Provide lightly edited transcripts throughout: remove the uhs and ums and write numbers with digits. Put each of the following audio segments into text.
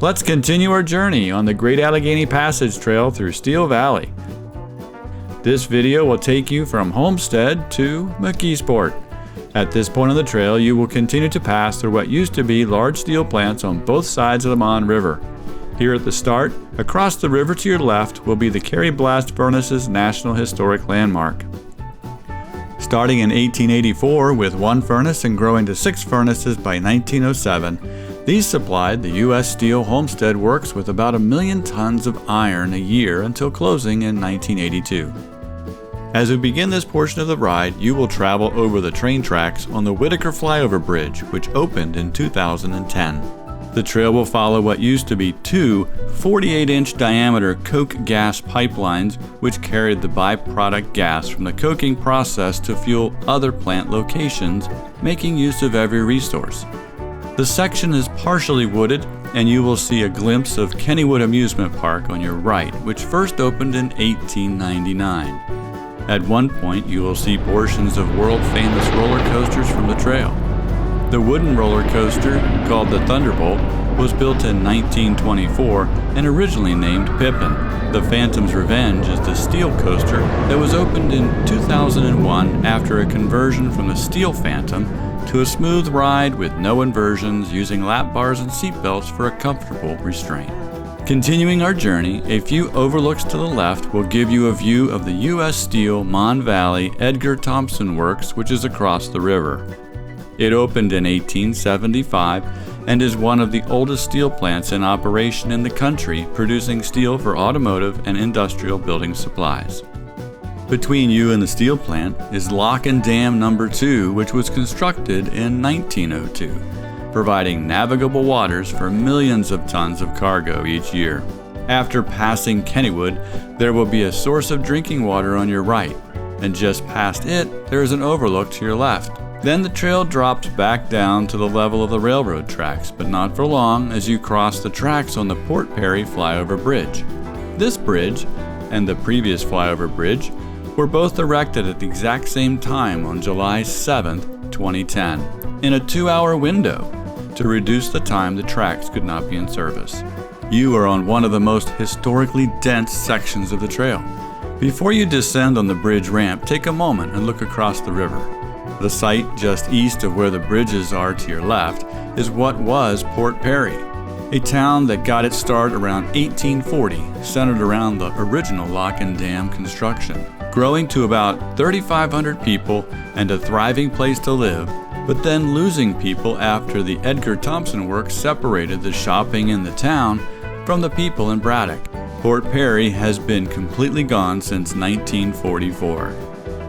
Let's continue our journey on the Great Allegheny Passage Trail through Steel Valley. This video will take you from Homestead to McKeesport. At this point on the trail, you will continue to pass through what used to be large steel plants on both sides of the Mon River. Here at the start, across the river to your left, will be the Carey Blast Furnaces National Historic Landmark. Starting in 1884 with one furnace and growing to 6 furnaces by 1907, these supplied the U.S. Steel Homestead Works with about 1 million tons of iron a year until closing in 1982. As we begin this portion of the ride, you will travel over the train tracks on the Whitaker Flyover Bridge, which opened in 2010. The trail will follow what used to be 2 48-inch diameter coke gas pipelines, which carried the byproduct gas from the coking process to fuel other plant locations, making use of every resource. The section is partially wooded, and you will see a glimpse of Kennywood Amusement Park on your right, which first opened in 1899. At one point, you will see portions of world-famous roller coasters from the trail. The wooden roller coaster, called the Thunderbolt, was built in 1924 and originally named Pippin. The Phantom's Revenge is the steel coaster that was opened in 2001 after a conversion from the Steel Phantom to a smooth ride with no inversions, using lap bars and seat belts for a comfortable restraint. Continuing our journey, a few overlooks to the left will give you a view of the U.S. Steel Mon Valley Edgar Thomson Works, which is across the river. It opened in 1875 and is one of the oldest steel plants in operation in the country, producing steel for automotive and industrial building supplies. Between you and the steel plant is Lock and Dam No. 2, which was constructed in 1902. Providing navigable waters for millions of tons of cargo each year. After passing Kennywood, there will be a source of drinking water on your right, and just past it, there is an overlook to your left. Then the trail drops back down to the level of the railroad tracks, but not for long as you cross the tracks on the Port Perry Flyover Bridge. This bridge, and the previous flyover bridge, were both erected at the exact same time on July 7, 2010, in a 2-hour window, to reduce the time the tracks could not be in service. You are on one of the most historically dense sections of the trail. Before you descend on the bridge ramp, take a moment and look across the river. The site just east of where the bridges are to your left is what was Port Perry, a town that got its start around 1840, centered around the original lock and dam construction, growing to about 3,500 people and a thriving place to live, but then losing people after the Edgar Thomson Works separated the shopping in the town from the people in Braddock. Port Perry has been completely gone since 1944.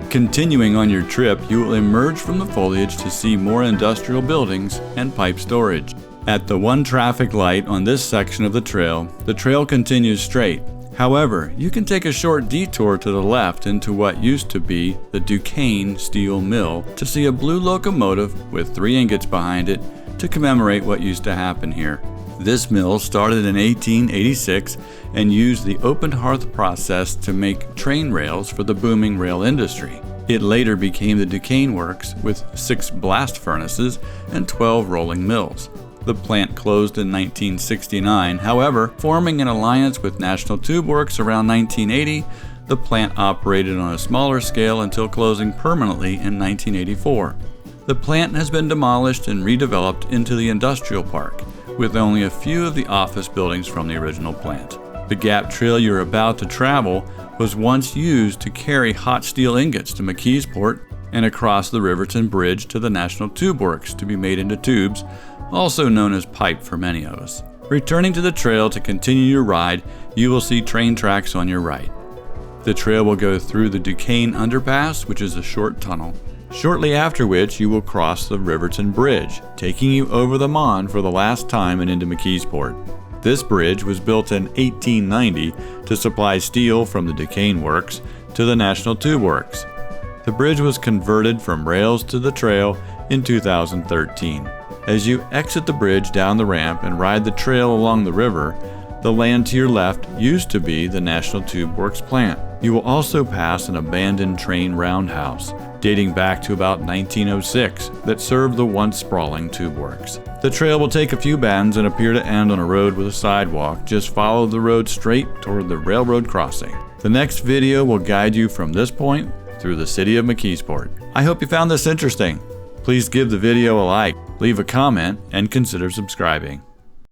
Continuing on your trip, you will emerge from the foliage to see more industrial buildings and pipe storage. At the one traffic light on this section of the trail continues straight. However, you can take a short detour to the left into what used to be the Duquesne steel mill to see a blue locomotive with 3 ingots behind it to commemorate what used to happen here. This mill started in 1886 and used the open hearth process to make train rails for the booming rail industry. It later became the Duquesne Works with 6 blast furnaces and 12 rolling mills. The plant closed in 1969. However, forming an alliance with National Tube Works around 1980, the plant operated on a smaller scale until closing permanently in 1984. The plant has been demolished and redeveloped into the industrial park, with only a few of the office buildings from the original plant. The gap trail you're about to travel was once used to carry hot steel ingots to McKeesport and across the Riverton Bridge to the National Tube Works to be made into tubes, also known as pipe for many of us. Returning to the trail to continue your ride, you will see train tracks on your right. The trail will go through the Duquesne Underpass, which is a short tunnel, shortly after which you will cross the Riverton Bridge, taking you over the Mon for the last time and into McKeesport. This bridge was built in 1890 to supply steel from the Duquesne Works to the National Tube Works. The bridge was converted from rails to the trail in 2013. As you exit the bridge down the ramp and ride the trail along the river, the land to your left used to be the National Tube Works plant. You will also pass an abandoned train roundhouse. dating back to about 1906, that served the once sprawling tube works. The trail will take a few bends and appear to end on a road with a sidewalk. Just follow the road straight toward the railroad crossing. The next video will guide you from this point through the city of McKeesport. I hope you found this interesting. Please give the video a like, leave a comment, and consider subscribing.